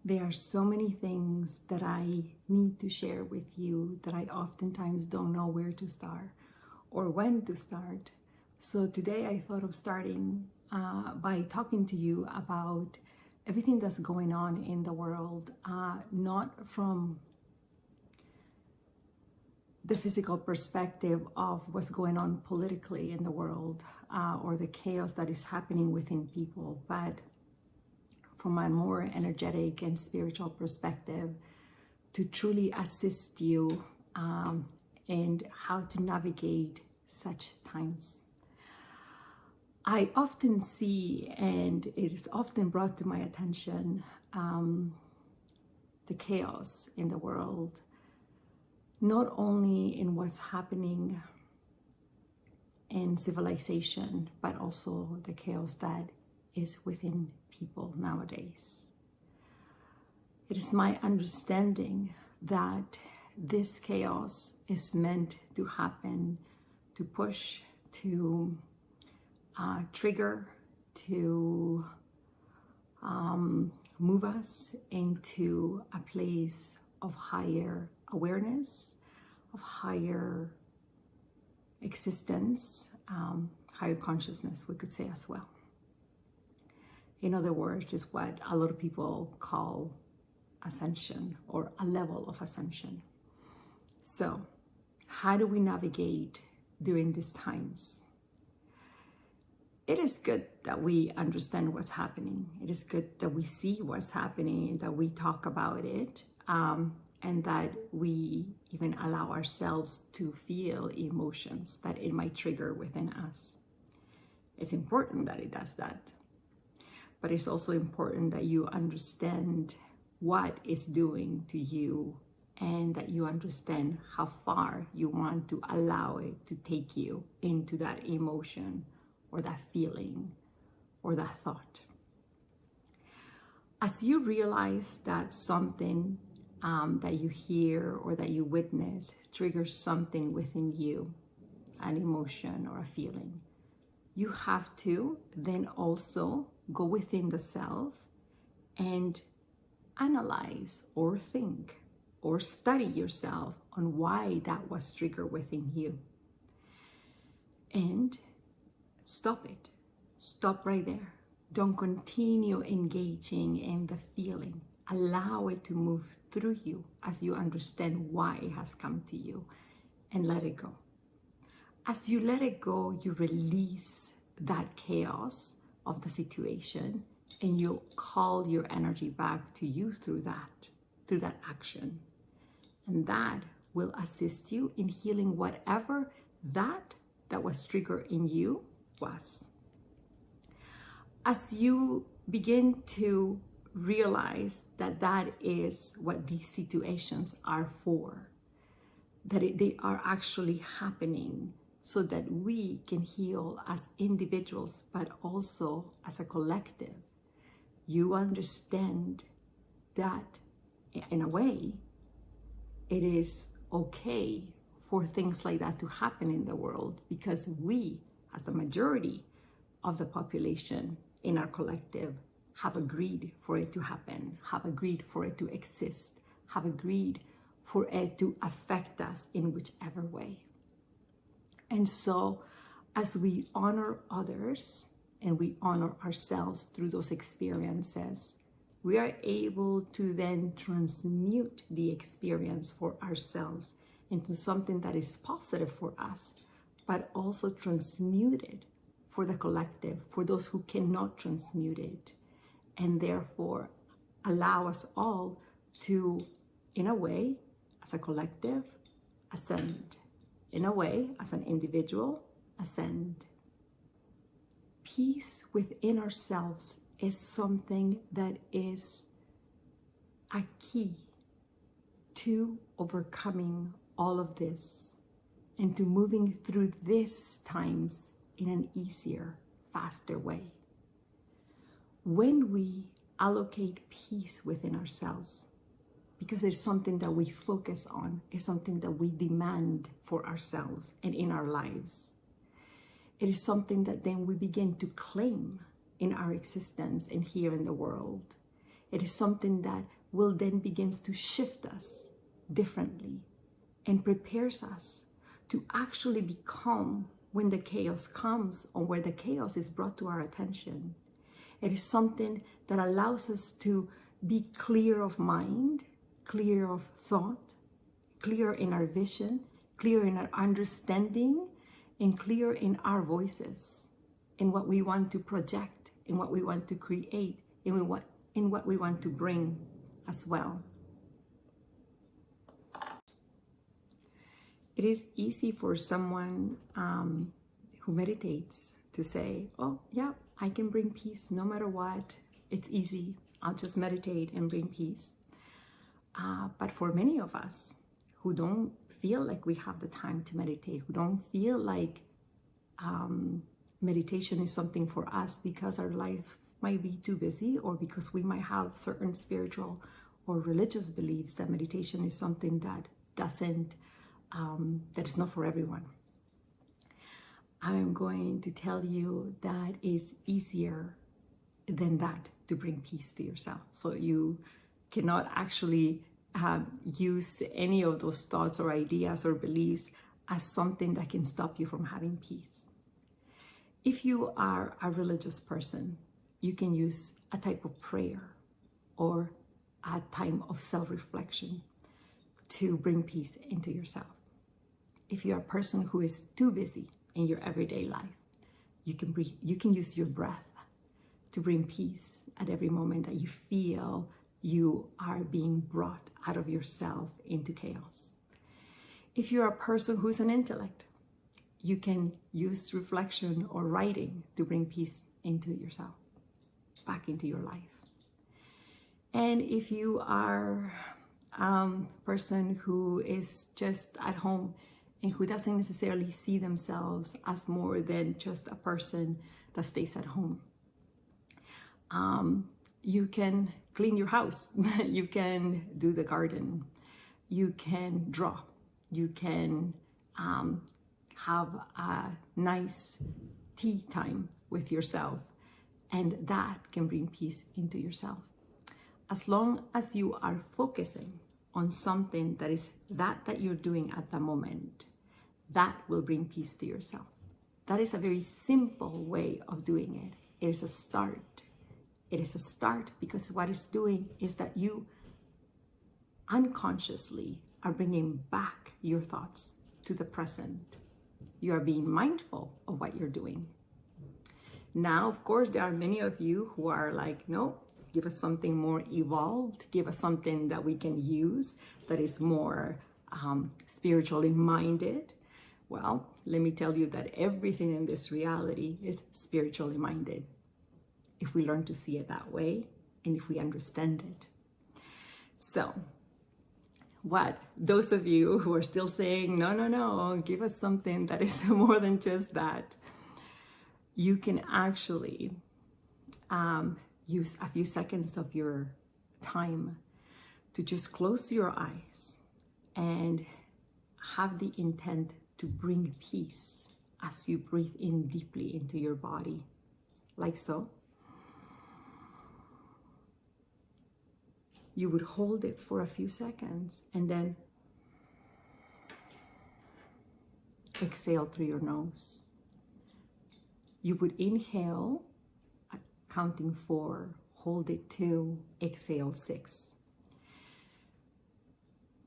There are so many things that I need to share with you that I oftentimes don't know where to start or when to start. So today I thought of starting by talking to you about everything that's going on in the world, not from the physical perspective of what's going on politically in the world or the chaos that is happening within people, but from a more energetic and spiritual perspective to truly assist you in how to navigate such times. I often see, and it is often brought to my attention, the chaos in the world, not only in what's happening in civilization, but also the chaos that is within people nowadays. It is my understanding that this chaos is meant to happen, to push, to trigger, to move us into a place of higher awareness, of higher existence, higher consciousness, we could say as well. In other words, is what a lot of people call ascension or a level of ascension. So, how do we navigate during these times? It is good that we understand what's happening. It is good that we see what's happening, that we talk about it, and that we even allow ourselves to feel emotions that it might trigger within us. It's important that it does that. But it's also important that you understand what it's doing to you and that you understand how far you want to allow it to take you into that emotion or that feeling or that thought. As you realize that something that you hear or that you witness triggers something within you, an emotion or a feeling, you have to then also go within the self and analyze or think or study yourself on why that was triggered within you. And stop it. Stop right there. Don't continue engaging in the feeling. Allow it to move through you as you understand why it has come to you, and let it go. As you let it go, you release that chaos of the situation and you call your energy back to you through that action. And that will assist you in healing whatever that was triggered in you was. As you begin to realize that that is what these situations are for, that they are actually happening so that we can heal as individuals, but also as a collective. You understand that in a way, it is okay for things like that to happen in the world because we, as the majority of the population in our collective, have agreed for it to happen, have agreed for it to exist, have agreed for it to affect us in whichever way. And so as we honor others and we honor ourselves through those experiences, we are able to then transmute the experience for ourselves into something that is positive for us, but also transmute it for the collective, for those who cannot transmute it, and therefore allow us all to, in a way, as a collective, ascend. In a way, as an individual, ascend. Peace within ourselves is something that is a key to overcoming all of this and to moving through these times in an easier, faster way. When we allocate peace within ourselves, because it's something that we focus on, it's something that we demand for ourselves and in our lives. It is something that then we begin to claim in our existence and here in the world. It is something that will then begins to shift us differently and prepares us to actually become, when the chaos comes or where the chaos is brought to our attention, it is something that allows us to be clear of mind, clear of thought, clear in our vision, clear in our understanding, and clear in our voices, in what we want to project, in what we want to create, in what we want to bring as well. It is easy for someone who meditates to say, oh yeah, I can bring peace no matter what. It's easy. I'll just meditate and bring peace. But for many of us who don't feel like we have the time to meditate, who don't feel like meditation is something for us because our life might be too busy, or because we might have certain spiritual or religious beliefs that meditation is something that that is not for everyone. I'm going to tell you that it's easier than that to bring peace to yourself. So you cannot actually use any of those thoughts or ideas or beliefs as something that can stop you from having peace. If you are a religious person, you can use a type of prayer or a time of self-reflection to bring peace into yourself. If you're a person who is too busy in your everyday life, you can use your breath to bring peace at every moment that you feel you are being brought out of yourself into chaos. If you're a person who's an intellect, you can use reflection or writing to bring peace into yourself, back into your life. And if you are a person who is just at home and who doesn't necessarily see themselves as more than just a person that stays at home, you can clean your house, you can do the garden, you can draw, you can have a nice tea time with yourself, and that can bring peace into yourself. As long as you are focusing on something that is that you're doing at the moment, that will bring peace to yourself. That is a very simple way of doing it. It is a start. It is a start because what it's doing is that you unconsciously are bringing back your thoughts to the present. You are being mindful of what you're doing. Now, of course, there are many of you who are like, no, give us something more evolved, give us something that we can use that is more spiritually minded. Well, let me tell you that everything in this reality is spiritually minded, if we learn to see it that way and if we understand it. So, what those of you who are still saying, no, give us something that is more than just that, you can actually use a few seconds of your time to just close your eyes and have the intent to bring peace as you breathe in deeply into your body, like so. You would hold it for a few seconds and then exhale through your nose. You would inhale, counting 4, hold it 2, exhale 6.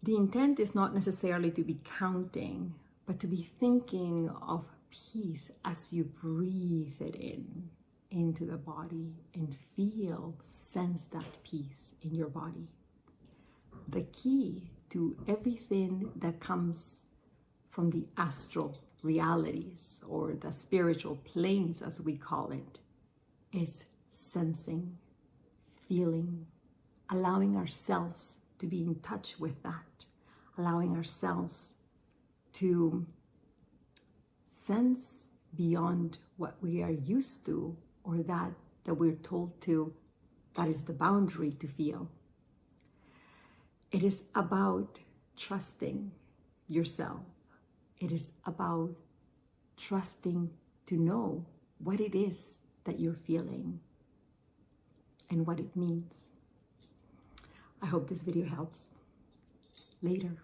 The intent is not necessarily to be counting, but to be thinking of peace as you breathe it in into the body and sense that peace in your body. The key to everything that comes from the astral realities or the spiritual planes, as we call it, is sensing, feeling, allowing ourselves to be in touch with that, allowing ourselves to sense beyond what we are used to or that we're told to, that is the boundary to feel. It is about trusting yourself. It is about trusting to know what it is that you're feeling and what it means. I I hope this video helps. Later.